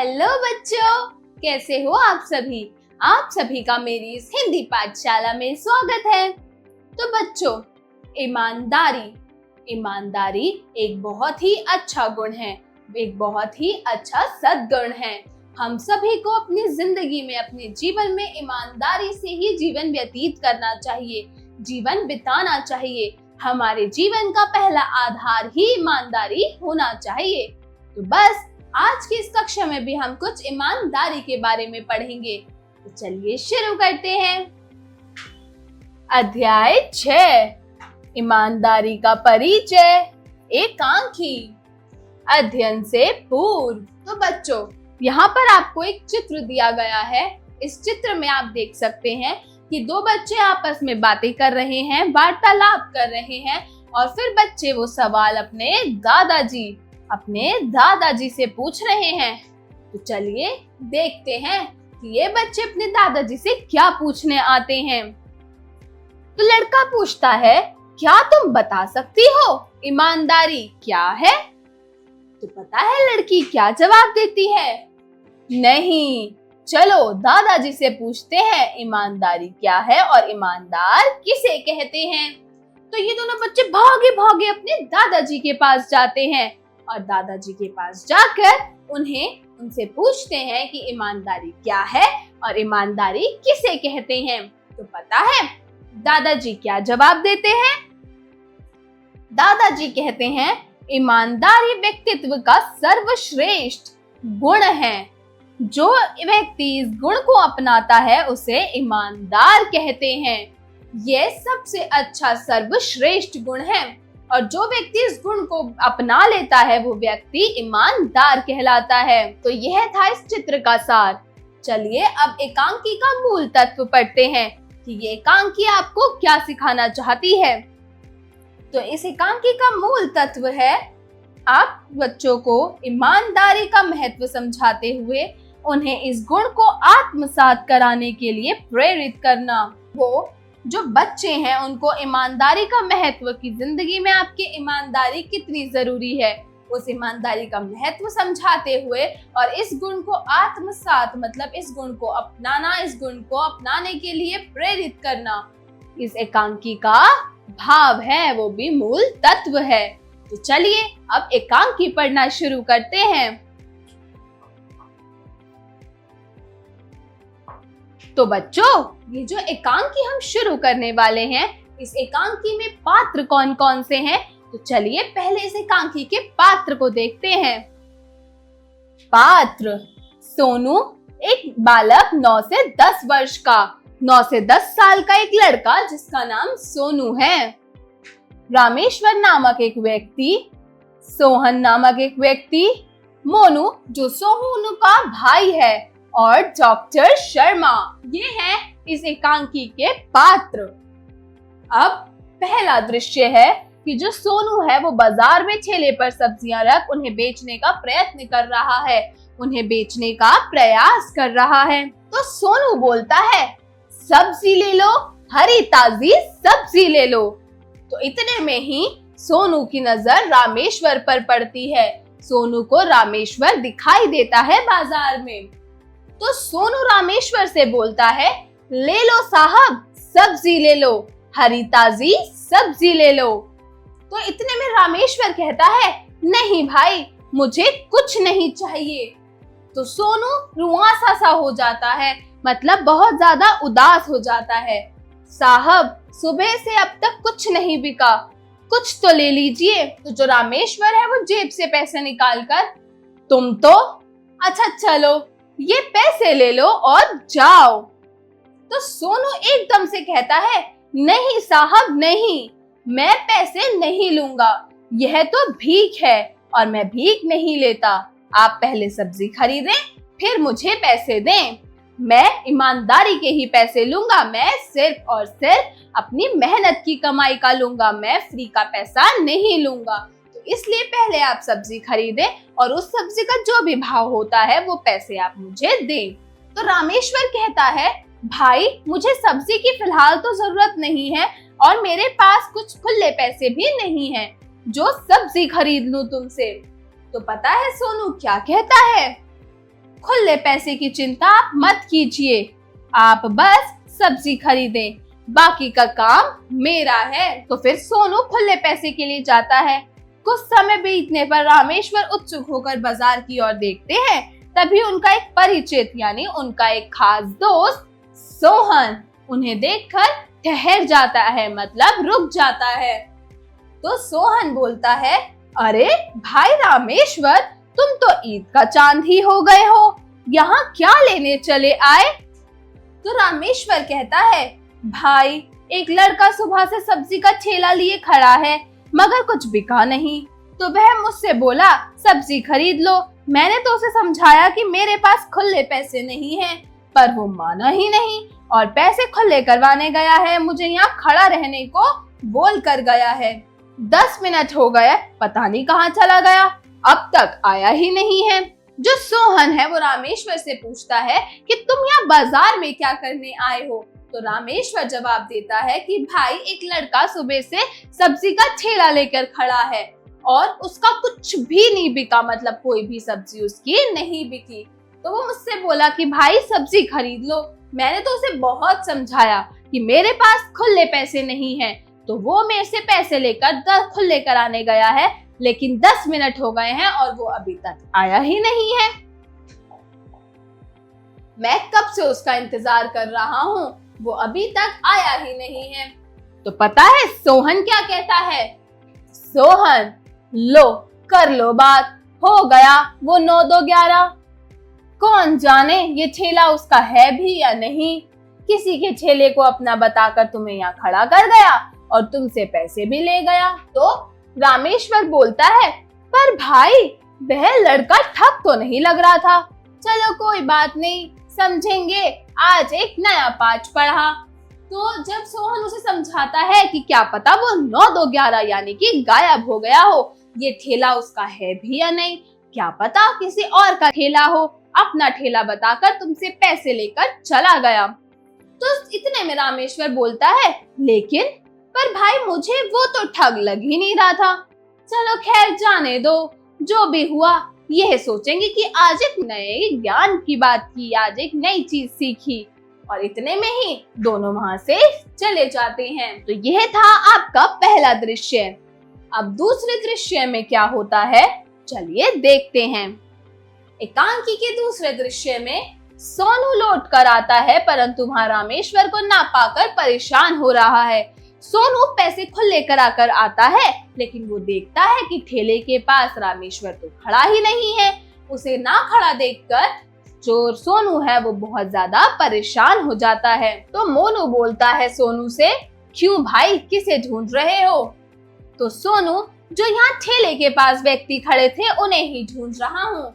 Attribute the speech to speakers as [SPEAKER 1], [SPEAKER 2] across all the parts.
[SPEAKER 1] Hello बच्चों, कैसे हो आप सभी। आप सभी का मेरी इस हिंदी पाठशाला में स्वागत है। तो बच्चों, ईमानदारी एक बहुत ही अच्छा गुण है, एक बहुत ही अच्छा सद्गुण है। हम सभी को अपनी जिंदगी में, अपने जीवन में ईमानदारी से ही जीवन व्यतीत करना चाहिए, जीवन बिताना चाहिए। हमारे जीवन का पहला आधार ही ईमानदारी होना चाहिए। तो बस आज की इस कक्षा में भी हम कुछ ईमानदारी के बारे में पढ़ेंगे। तो चलिए शुरू करते हैं। अध्याय 6, ईमानदारी का परिचय। एकांकी। अध्ययन से पूर्व। तो बच्चों, यहाँ पर आपको एक चित्र दिया गया है। इस चित्र में आप देख सकते हैं कि दो बच्चे आपस में बातें कर रहे हैं, वार्तालाप कर रहे हैं, और फिर बच्चे वो सवाल अपने दादाजी से पूछ रहे हैं। तो चलिए देखते हैं कि ये बच्चे अपने दादाजी से क्या पूछने आते हैं। तो लड़का पूछता है, क्या तुम बता सकती हो ईमानदारी क्या है? तो पता है लड़की क्या जवाब देती है? नहीं, चलो दादाजी से पूछते हैं ईमानदारी क्या है और ईमानदार किसे कहते हैं। तो ये दोनों बच्चे भागे भागे अपने दादाजी के पास जाते हैं और दादाजी के पास जाकर उनसे पूछते हैं कि ईमानदारी क्या है और ईमानदारी किसे कहते हैं। तो पता है दादाजी क्या जवाब देते हैं? दादाजी कहते हैं, ईमानदारी व्यक्तित्व का सर्वश्रेष्ठ गुण है। जो व्यक्ति इस गुण को अपनाता है उसे ईमानदार कहते हैं। यह सबसे अच्छा सर्वश्रेष्ठ गुण है, और जो व्यक्ति इस गुण को अपना लेता है वो व्यक्ति ईमानदार कहलाता है। तो यह था इस चित्र का सार। चलिए अब एकांकी का मूल तत्व पढ़ते हैं कि ये एकांकी आपको क्या सिखाना चाहती है। तो इस एकांकी का मूल तत्व है, आप बच्चों को ईमानदारी का महत्व समझाते हुए उन्हें इस गुण को आत्मसात कराने के लिए प्रेरित करना। वो जो बच्चे हैं उनको ईमानदारी का महत्व, की जिंदगी में आपके ईमानदारी कितनी जरूरी है, उस ईमानदारी का महत्व समझाते हुए और इस गुण को आत्मसात मतलब इस गुण को अपनाना, इस गुण को अपनाने के लिए प्रेरित करना, इस एकांकी का भाव है, वो भी मूल तत्व है। तो चलिए अब एकांकी पढ़ना शुरू करते हैं। तो बच्चों, ये जो एकांकी हम शुरू करने वाले हैं, इस एकांकी में पात्र कौन कौन से हैं? तो चलिए पहले इस एकांकी के पात्र को देखते हैं। पात्र: सोनू, एक बालक 9 से 10 वर्ष का, 9 से 10 साल का एक लड़का जिसका नाम सोनू है। रामेश्वर नामक एक व्यक्ति, सोहन नामक एक व्यक्ति, मोनू जो सोनू का भाई है, और डॉक्टर शर्मा। ये है इस एकांकी के पात्र। अब पहला दृश्य है कि जो सोनू है वो बाजार में ठेले पर सब्जियां रख उन्हें बेचने का प्रयत्न कर रहा है, उन्हें बेचने का प्रयास कर रहा है। तो सोनू बोलता है, सब्जी ले लो, हरी ताजी सब्जी ले लो। तो इतने में ही सोनू की नजर रामेश्वर पर पड़ती है। सोनू को रामेश्वर दिखाई देता है बाजार में। तो सोनू रामेश्वर से बोलता है, ले लो साहब, सब्जी ले लो, हरी ताजी सब्जी ले लो। तो इतने में रामेश्वर कहता है, नहीं भाई, मुझे कुछ नहीं चाहिए। तो सोनू रुआंसा सा हो जाता है, मतलब बहुत ज्यादा उदास हो जाता है। साहब, सुबह से अब तक कुछ नहीं बिका, कुछ तो ले लीजिए। तो जो रामेश्वर है वो जेब से पैसे निकालकर, तुम तो अच्छा चलो ये पैसे ले लो और जाओ। तो सोनू एकदम से कहता है, नहीं साहब नहीं, मैं पैसे नहीं लूंगा, यह तो भीख है और मैं भीख नहीं लेता। आप पहले सब्जी खरीदें फिर मुझे पैसे दें। मैं ईमानदारी के ही पैसे लूंगा, मैं सिर्फ और सिर्फ अपनी मेहनत की कमाई का लूंगा, मैं फ्री का पैसा नहीं लूंगा। इसलिए पहले आप सब्जी खरीदें और उस सब्जी का जो भी भाव होता है वो पैसे आप मुझे दें। तो रामेश्वर कहता है, भाई मुझे सब्जी की फिलहाल तो जरूरत नहीं है और मेरे पास कुछ खुले पैसे भी नहीं हैं जो सब्जी खरीद लूं तुमसे। तो पता है सोनू क्या कहता है? खुले पैसे की चिंता आप मत कीजिए, आप बस सब्जी खरीदें, बाकी का काम मेरा है। तो फिर सोनू खुले पैसे के लिए जाता है। कुछ समय बीतने पर रामेश्वर उत्सुक होकर बाजार की ओर देखते हैं। तभी उनका एक परिचित यानी उनका एक खास दोस्त सोहन उन्हें देखकर ठहर जाता है, मतलब रुक जाता है। तो सोहन बोलता है, अरे भाई रामेश्वर, तुम तो ईद का चांद ही हो गए हो, यहाँ क्या लेने चले आए? तो रामेश्वर कहता है, भाई एक लड़का सुबह से सब्जी का ठेला लिए खड़ा है, मगर कुछ बिका नहीं, तो वह मुझसे बोला सब्जी खरीद लो। मैंने तो उसे समझाया कि मेरे पास खुले पैसे नहीं हैं, पर वो माना ही नहीं और पैसे खुले करवाने गया है, मुझे यहाँ खड़ा रहने को बोल कर गया है। 10 मिनट हो गए, पता नहीं कहाँ चला गया, अब तक आया ही नहीं है। जो सोहन है वो रामेश्वर से पूछता है कि तुम यहाँ बाजार में क्या करने आए हो? तो रामेश्वर जवाब देता है कि भाई एक लड़का सुबह से सब्जी का ठेला लेकर खड़ा है और उसका कुछ भी नहीं बिका, मतलब कोई भी सब्जी उसकी नहीं बिकी। तो वो मुझसे बोला कि भाई सब्जी खरीद लो। मैंने तो उसे बहुत समझाया कि मेरे पास खुले पैसे नहीं हैं, तो वो मेरे से पैसे लेकर 10 खुले कराने गया है, लेकिन 10 मिनट हो गए हैं और वो अभी तक आया ही नहीं है। मैं कब से उसका इंतजार कर रहा हूँ, वो अभी तक आया ही नहीं है। तो पता है सोहन क्या कहता है? सोहन, लो कर लो बात, हो गया वो 9 2 11। कौन जाने ये ठेला उसका है भी या नहीं, किसी के ठेले को अपना बताकर तुम्हें यहाँ खड़ा कर गया और तुमसे पैसे भी ले गया। तो रामेश्वर बोलता है, पर भाई वह लड़का ठग तो नहीं लग रहा था। चलो कोई बात नहीं, समझेंगे, आज एक नया पाठ पढ़ा। तो जब सोहन उसे समझाता है कि क्या पता वो 9 2 11 यानी कि गायब हो गया हो, ये ठेला उसका है भी या नहीं, क्या पता किसी और का ठेला हो, अपना ठेला बताकर तुमसे पैसे लेकर चला गया। तो इतने में रामेश्वर बोलता है, लेकिन पर भाई मुझे वो तो ठग लग ही नहीं रहा था। चलो खैर जाने दो, जो भी हुआ यह सोचेंगे कि आज एक नए ज्ञान की बात की, आज एक नई चीज सीखी। और इतने में ही दोनों वहां से चले जाते हैं। तो यह था आपका पहला दृश्य। अब दूसरे दृश्य में क्या होता है, चलिए देखते हैं। एकांकी के दूसरे दृश्य में सोनू लौट कर आता है, परंतु वहां रामेश्वर को ना पाकर परेशान हो रहा है। सोनू पैसे खुद लेकर आकर आता है, लेकिन वो देखता है कि ठेले के पास रामेश्वर तो खड़ा ही नहीं है। उसे ना खड़ा देखकर जो सोनू है वो बहुत ज्यादा परेशान हो जाता है। तो मोनू बोलता है सोनू से, क्यों भाई किसे ढूंढ रहे हो? तो सोनू, जो यहाँ ठेले के पास व्यक्ति खड़े थे उन्हें ही ढूंढ रहा हूँ।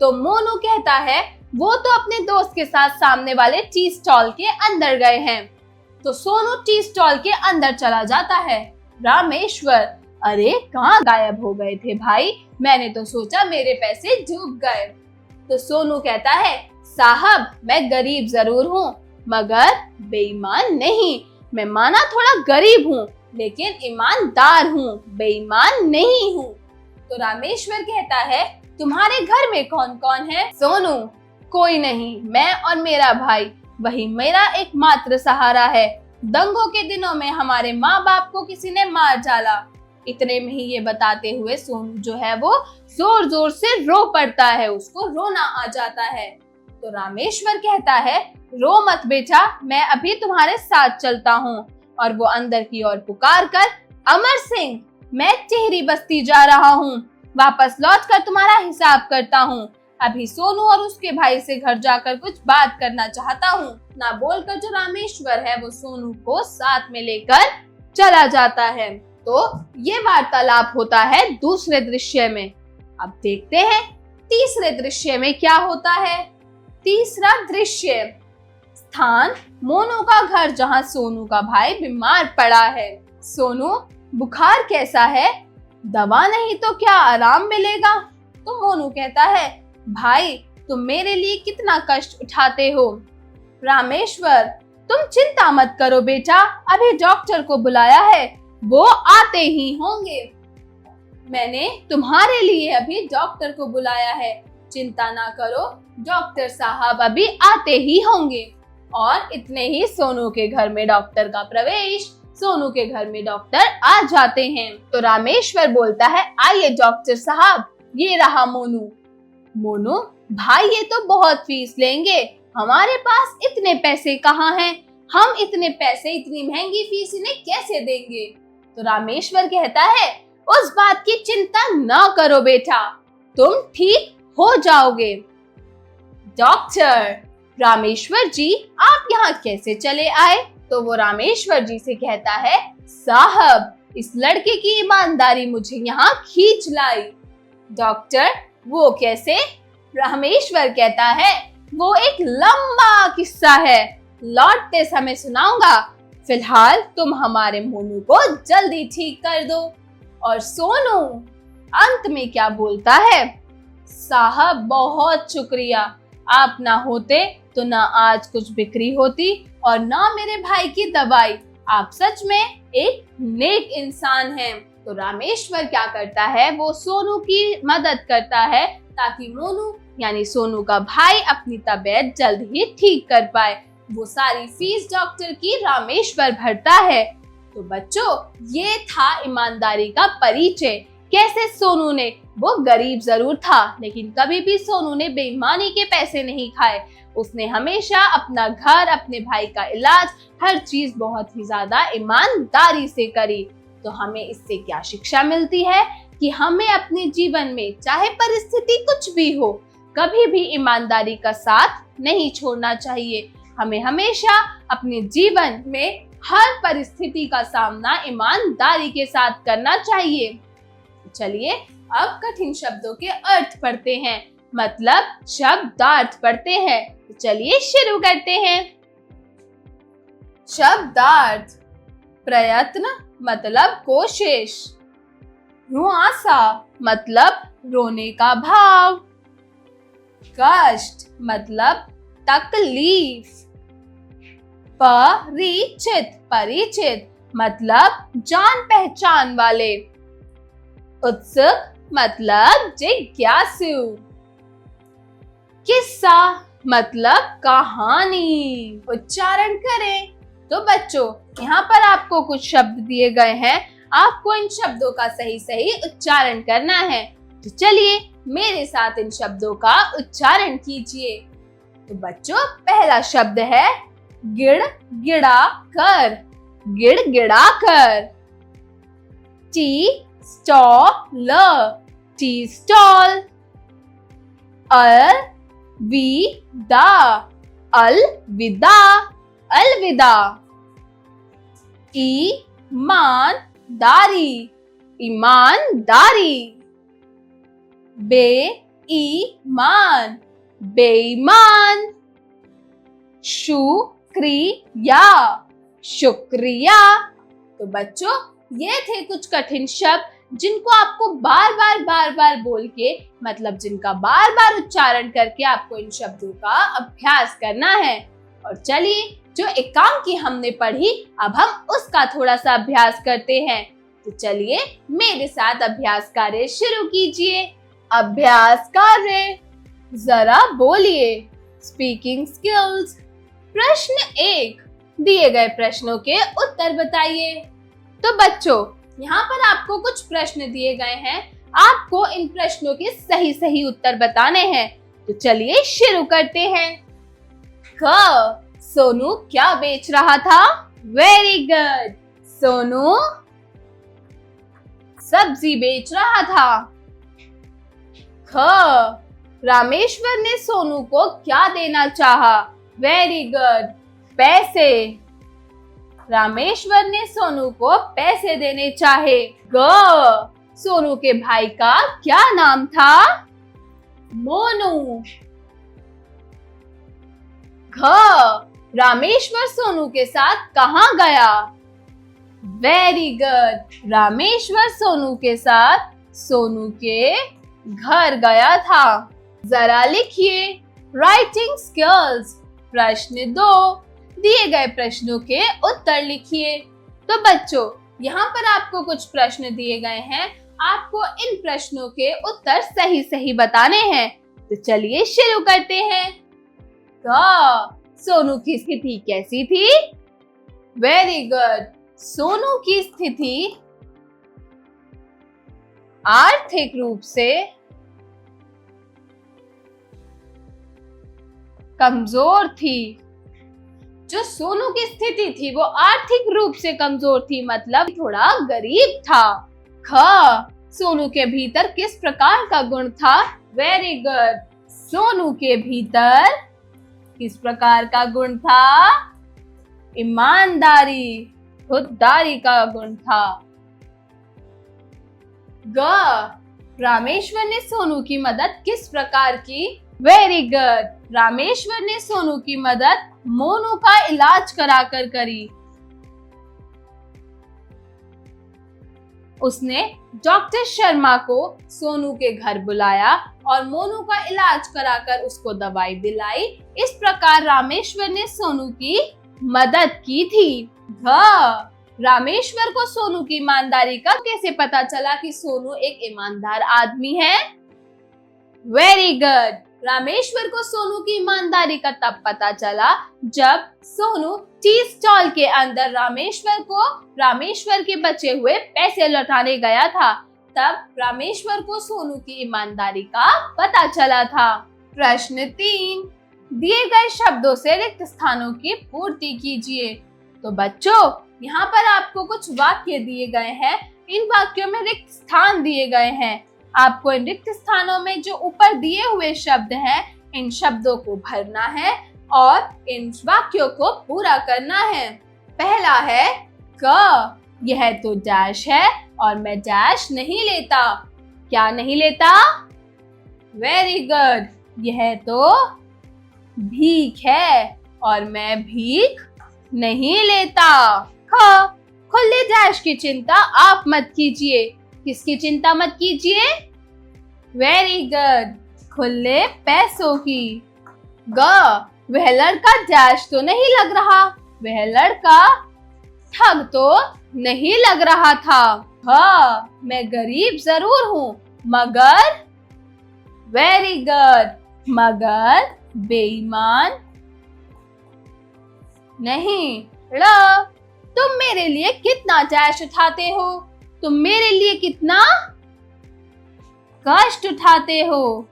[SPEAKER 1] तो मोनू कहता है, वो तो अपने दोस्त के साथ सामने वाले टी स्टॉल के अंदर गए हैं। तो सोनू टी स्टॉल के अंदर चला जाता है। रामेश्वर, अरे कहाँ गायब हो गए थे भाई, मैंने तो सोचा मेरे पैसे डूब गए। तो सोनू कहता है, साहब मैं गरीब जरूर हूँ मगर बेईमान नहीं। मैं माना थोड़ा गरीब हूँ लेकिन ईमानदार हूँ, बेईमान नहीं हूँ। तो रामेश्वर कहता है, तुम्हारे घर में कौन कौन है? सोनू, कोई नहीं, मैं और मेरा भाई, वही मेरा एकमात्र सहारा है। दंगों के दिनों में हमारे माँ बाप को किसी ने मार डाला। इतने में ही ये बताते हुए सोनू जो है वो जोर जोर से रो पड़ता है, उसको रोना आ जाता है। तो रामेश्वर कहता है, रो मत बेटा, मैं अभी तुम्हारे साथ चलता हूँ। और वो अंदर की ओर पुकार कर, अमर सिंह, मैं टिहरी बस्ती जा रहा हूँ, वापस लौट कर तुम्हारा हिसाब करता हूँ। अभी सोनू और उसके भाई से घर जाकर कुछ बात करना चाहता हूँ। ना बोलकर जो रामेश्वर है वो सोनू को साथ में लेकर चला जाता है। तो ये वार्तालाप होता है दूसरे दृश्य में। अब देखते हैं तीसरे दृश्य में क्या होता है। तीसरा दृश्य, स्थान मोनू का घर, जहाँ सोनू का भाई बीमार पड़ा है। सोनू, बुखार कैसा है? दवा नहीं तो क्या आराम मिलेगा? तो मोनू कहता है, भाई तुम मेरे लिए कितना कष्ट उठाते हो। रामेश्वर, तुम चिंता मत करो बेटा, अभी डॉक्टर को बुलाया है, वो आते ही होंगे। मैंने तुम्हारे लिए अभी डॉक्टर को बुलाया है, चिंता ना करो, डॉक्टर साहब अभी आते ही होंगे। और इतने ही सोनू के घर में डॉक्टर का प्रवेश। सोनू के घर में डॉक्टर आ जाते हैं तो रामेश्वर बोलता है, आइए डॉक्टर साहब, ये रहा मोनू। मोनू, भाई ये तो बहुत फीस लेंगे, हमारे पास इतने पैसे कहाँ हैं? हम इतने पैसे, इतनी महंगी फीस इन्हें कैसे देंगे? तो रामेश्वर कहता है, उस बात की चिंता ना करो बेटा, तुम ठीक हो जाओगे। डॉक्टर, रामेश्वर जी आप यहाँ कैसे चले आए? तो वो रामेश्वर जी से कहता है, साहब इस लड़के की ईमानदारी मुझे यहाँ खींच लाई। डॉक्टर, वो कैसे? रामेश्वर कहता है, वो एक लंबा किस्सा है, लौटते समय सुनाऊंगा। फिलहाल तुम हमारे मोनू को जल्दी ठीक कर दो। और सोनू अंत में क्या बोलता है, साहब बहुत शुक्रिया, आप ना होते तो ना आज कुछ बिक्री होती और ना मेरे भाई की दवाई। आप सच में एक नेक इंसान हैं। तो रामेश्वर क्या करता है, वो सोनू की मदद करता है ताकि मोनू यानी सोनू का भाई अपनी तबीयत जल्द ही ठीक कर पाए। वो सारी फीस डॉक्टर की रामेश्वर भरता है। तो बच्चों, ये था ईमानदारी का परिचय। कैसे सोनू ने, वो गरीब जरूर था लेकिन कभी भी सोनू ने बेईमानी के पैसे नहीं खाए। उसने हमेशा अपना घर, अपने भाई का इलाज, हर चीज बहुत ही ज्यादा ईमानदारी से करी। तो हमें इससे क्या शिक्षा मिलती है कि हमें अपने जीवन में चाहे परिस्थिति कुछ भी हो, कभी भी ईमानदारी का साथ नहीं छोड़ना चाहिए। हमें हमेशा अपने जीवन में हर परिस्थिति का सामना ईमानदारी के साथ करना चाहिए। चलिए अब कठिन शब्दों के अर्थ पढ़ते हैं, मतलब शब्दार्थ पढ़ते हैं। तो चलिए शुरू करते हैं। शब्दार्थ, प्रयत्न मतलब कोशिश, रुआसा मतलब रोने का भाव, कष्ट मतलब तकलीफ, परिचित, परिचित मतलब जान पहचान वाले, उत्सुक मतलब जिज्ञासु, किस्सा मतलब कहानी। उच्चारण करें। तो बच्चों, यहाँ पर आपको कुछ शब्द दिए गए हैं, आपको इन शब्दों का सही सही उच्चारण करना है। तो चलिए मेरे साथ इन शब्दों का उच्चारण कीजिए। तो बच्चों, पहला शब्द है गिड़ गिड़ा कर, गिड़ गिड़ा कर। Tea stall, tea stall. अलविदा, अलविदा, अलविदा। ईमानदारी, ईमानदारी। बेईमान, बेईमान। शुक्रिया, शुक्रिया। तो बच्चों, ये थे कुछ कठिन शब्द जिनको आपको बार बार बोल के, मतलब जिनका बार बार उच्चारण करके आपको इन शब्दों का अभ्यास करना है। और चलिए, जो एकांकी हमने पढ़ी, अब हम उसका थोड़ा सा अभ्यास करते हैं। तो चलिए मेरे साथ अभ्यास कार्य शुरू कीजिए। अभ्यास कार्य, जरा बोलिए। Speaking skills. प्रश्न 1, दिए गए प्रश्नों के उत्तर बताइए। तो बच्चों, यहाँ पर आपको कुछ प्रश्न दिए गए हैं, आपको इन प्रश्नों के सही सही उत्तर बताने हैं। तो चलिए शुरू करते हैं। क, सोनू क्या बेच रहा था? Very good. सोनू सब्जी बेच रहा था। ख, रामेश्वर ने सोनू को क्या देना चाहा? वेरी गुड, पैसे। रामेश्वर ने सोनू को पैसे देने चाहे। ग, सोनू के भाई का क्या नाम था? मोनू। घ, रामेश्वर सोनू के साथ कहाँ गया? वेरी गुड, रामेश्वर सोनू के साथ सोनू के घर गया था। जरा लिखिए। Writing skills. प्रश्न 2, दिए गए प्रश्नों के उत्तर लिखिए। तो बच्चों, यहाँ पर आपको कुछ प्रश्न दिए गए हैं, आपको इन प्रश्नों के उत्तर सही सही बताने हैं। तो चलिए शुरू करते हैं। क, सोनू की स्थिति कैसी थी? Very good. सोनू की स्थिति आर्थिक रूप से कमजोर थी। जो सोनू की स्थिति थी वो आर्थिक रूप से कमजोर थी, मतलब थोड़ा गरीब था। ख, सोनू के भीतर किस प्रकार का गुण था? Very good. सोनू के भीतर किस प्रकार का गुण था? ईमानदारी, खुददारी का गुण था। ग, रामेश्वर ने सोनू की मदद किस प्रकार की? Very good. रामेश्वर ने सोनू की मदद मोनू का इलाज कराकर करी। उसने डॉक्टर शर्मा को सोनू के घर बुलाया और मोनू का इलाज कराकर उसको दवाई दिलाई। इस प्रकार रामेश्वर ने सोनू की मदद की थी। घ, रामेश्वर को सोनू की ईमानदारी का कैसे पता चला कि सोनू एक ईमानदार आदमी है? Very good. रामेश्वर को सोनू की ईमानदारी का तब पता चला जब सोनू टी स्टॉल के अंदर रामेश्वर के बचे हुए पैसे लौटाने गया था। तब रामेश्वर को सोनू की ईमानदारी का पता चला था। प्रश्न 3, दिए गए शब्दों से रिक्त स्थानों की पूर्ति कीजिए। तो बच्चों, यहाँ पर आपको कुछ वाक्य दिए गए हैं। इन वाक्यों में रिक्त स्थान दिए गए हैं। आपको इन रिक्त स्थानों में जो ऊपर दिए हुए शब्द हैं, इन शब्दों को भरना है और इन वाक्यों को पूरा करना है। पहला है क, यह तो डैश है और मैं डैश नहीं लेता। क्या नहीं लेता? Very good. यह तो भीख है और मैं भीख नहीं लेता। ख, खुले डैश की चिंता आप मत कीजिए। किसकी चिंता मत कीजिए? वेरी गुड, खुले पैसों की। ग, वह लड़का डैश तो नहीं लग रहा। वह लड़का ठग तो नहीं लग रहा था। हाँ, मैं गरीब जरूर हूँ मगर, वेरी गुड, मगर बेईमान नहीं। ड़, तुम मेरे लिए कितना डैश उठाते हो? तुम मेरे लिए कितना कष्ट उठाते हो?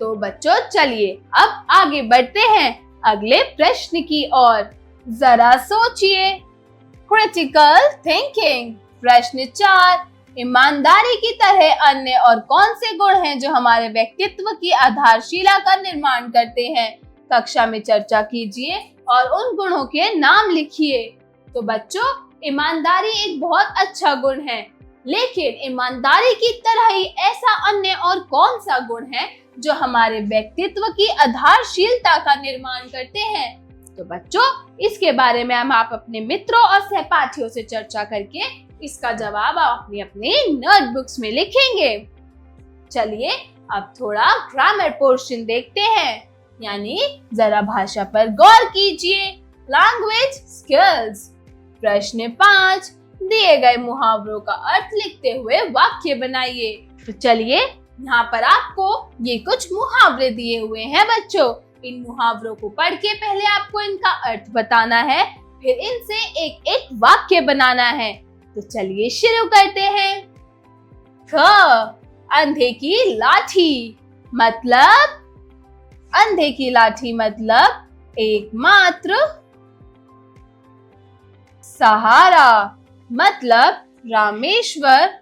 [SPEAKER 1] तो बच्चों चलिए अब आगे बढ़ते हैं अगले प्रश्न की ओर। जरा सोचिए। Critical thinking. प्रश्न 4, ईमानदारी की तरह अन्य और कौन से गुण हैं जो हमारे व्यक्तित्व की आधारशिला का निर्माण करते हैं? कक्षा में चर्चा कीजिए और उन गुणों के नाम लिखिए। तो बच्चों, ईमानदारी एक बहुत अच्छा गुण है, लेकिन ईमानदारी की तरह ही ऐसा अन्य और कौन सा गुण है जो हमारे व्यक्तित्व की आधारशिलता का निर्माण करते हैं? तो बच्चों, इसके बारे में हम आप अपने मित्रों और सहपाठियों से चर्चा करके इसका जवाब आप अपनी अपनी नोटबुक्स में लिखेंगे। चलिए अब थोड़ा ग्रामर पोर्शन देखते हैं, यानी जरा भाषा पर गौर कीजिए। Language skills. प्रश्न 5, दिए गए मुहावरों का अर्थ लिखते हुए वाक्य बनाइए। तो चलिए, यहाँ पर आपको ये कुछ मुहावरे दिए हुए हैं बच्चों। इन मुहावरों को पढ़ के पहले आपको इनका अर्थ बताना है, फिर इनसे एक एक वाक्य बनाना है। तो चलिए शुरू करते हैं। ख, अंधे की लाठी। मतलब अंधे की लाठी मतलब एकमात्र सहारा। मतलब रामेश्वर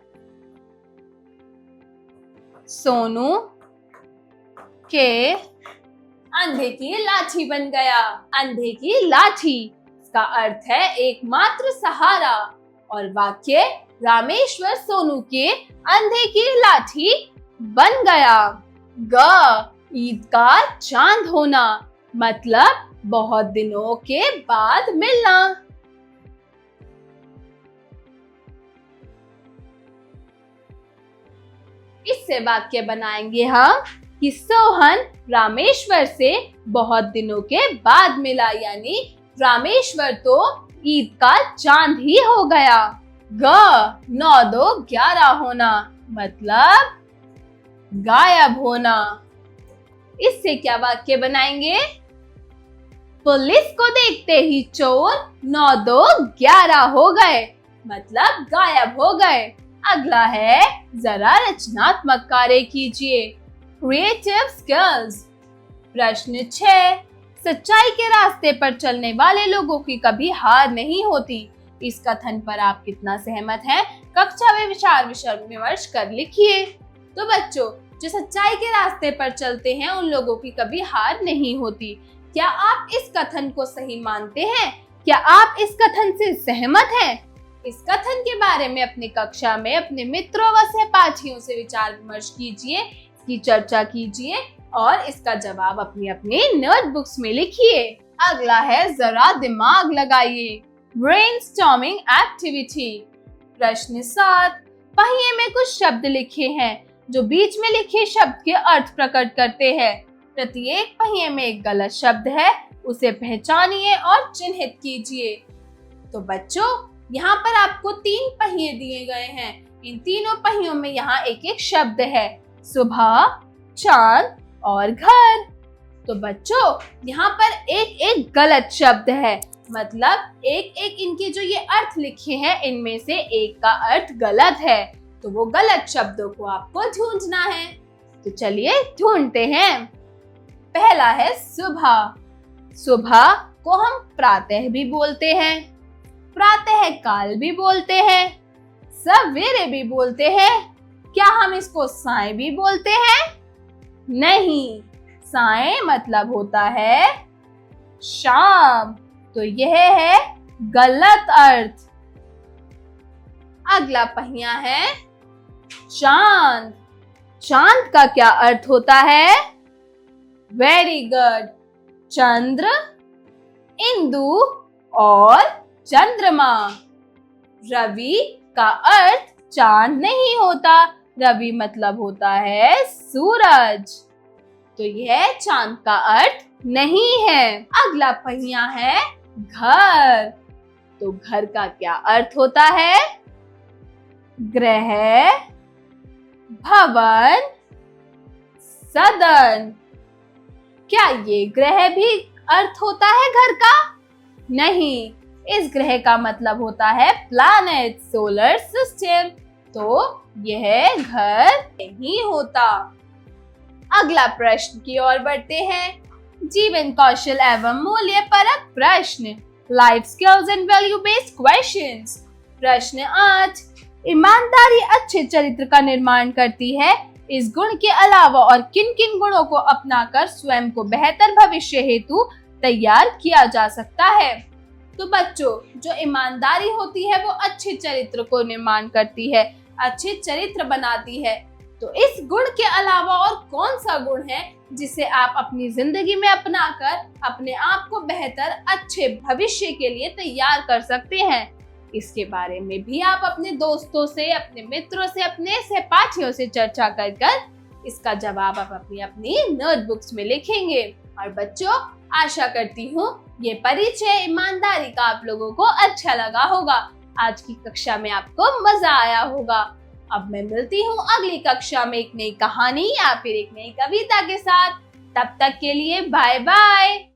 [SPEAKER 1] सोनू के अंधे की लाठी बन गया। अंधे की लाठी, इसका अर्थ है एकमात्र सहारा। और वाक्य, रामेश्वर सोनू के अंधे की लाठी बन गया। ग, ईद का चांद होना। मतलब बहुत दिनों के बाद मिलना। इससे वाक्य बनाएंगे हम कि सोहन रामेश्वर से बहुत दिनों के बाद मिला, यानी रामेश्वर तो ईद का चांद ही हो गया। ग, 9 2 11 होना। मतलब गायब होना। इससे क्या वाक्य बनाएंगे? पुलिस को देखते ही चोर 9 2 11 हो गए, मतलब गायब हो गए। अगला है, जरा रचनात्मक कार्य कीजिए, क्रिएटिव स्किल्स। प्रश्न 6, सच्चाई के रास्ते पर चलने वाले लोगों की कभी हार नहीं होती। इस कथन पर आप कितना सहमत हैं? कक्षा में विचार विमर्श कर लिखिए। तो बच्चों, जो सच्चाई के रास्ते पर चलते हैं उन लोगों की कभी हार नहीं होती। क्या आप इस कथन को सही मानते हैं? क्या आप इस कथन से सहमत हैं? इस कथन के बारे में अपनी कक्षा में अपने मित्रों व सहपाठियों से विचार विमर्श कीजिए, इसकी चर्चा कीजिए और इसका जवाब अपनी अपनी नोटबुक्स में लिखिए। अगला है, जरा दिमाग लगाइए, ब्रेनस्टॉर्मिंग एक्टिविटी। प्रश्न 7, पहिए में कुछ शब्द लिखे हैं जो बीच में लिखे शब्द के अर्थ प्रकट करते हैं। प्रत्येक पहिए में एक गलत शब्द है, उसे पहचानिए और चिन्हित कीजिए। तो बच्चों, यहाँ पर आपको 3 पहिए दिए गए हैं। इन तीनों पहियों में यहाँ एक एक शब्द है, सुबह, चांद और घर। तो बच्चों, यहाँ पर एक एक गलत शब्द है, मतलब एक एक इनके जो ये अर्थ लिखे हैं इनमें से एक का अर्थ गलत है। तो वो गलत शब्दों को आपको ढूंढना है। तो चलिए ढूंढते हैं। पहला है सुबह। सुबह को हम प्रातः भी बोलते हैं, प्रातः काल भी बोलते हैं, सवेरे भी बोलते हैं। क्या हम इसको साय भी बोलते हैं? नहीं, साय मतलब होता है शाम। तो यह है गलत अर्थ। अगला पहिया है चांद। चांद का क्या अर्थ होता है? वेरी गुड, चंद्र, इंदु और चंद्रमा। रवि का अर्थ चांद नहीं होता, रवि मतलब होता है सूरज। तो यह चांद का अर्थ नहीं है। अगला पहिया है घर। तो घर का क्या अर्थ होता है? ग्रह, भवन, सदन। क्या ये ग्रह भी अर्थ होता है घर का? नहीं, इस ग्रह का मतलब होता है प्लैनेट, सोलर सिस्टम। तो यह घर नहीं होता। अगला प्रश्न की ओर बढ़ते हैं। जीवन कौशल एवं मूल्य परक प्रश्न, life skills and value based questions. प्रश्न 8, ईमानदारी अच्छे चरित्र का निर्माण करती है। इस गुण के अलावा और किन किन गुणों को अपनाकर स्वयं को बेहतर भविष्य हेतु तैयार किया जा सकता है? तो बच्चों, जो ईमानदारी होती है वो अच्छे चरित्र को निर्माण करती है, अच्छे चरित्र बनाती है। तो इस गुण के अलावा और कौन सा गुण है जिसे आप अपनी जिंदगी में अपनाकर अपने आप को बेहतर अच्छे भविष्य के लिए तैयार कर सकते हैं? इसके बारे में भी आप अपने दोस्तों से, अपने मित्रों से, अपने सहपाठियों से चर्चा कर इसका जवाब आप अपनी अपनी नोटबुक्स में लिखेंगे। और बच्चों, आशा करती हूँ ये परिचय ईमानदारी का आप लोगों को अच्छा लगा होगा। आज की कक्षा में आपको मजा आया होगा। अब मैं मिलती हूँ अगली कक्षा में एक नई कहानी या फिर एक नई कविता के साथ। तब तक के लिए बाय बाय।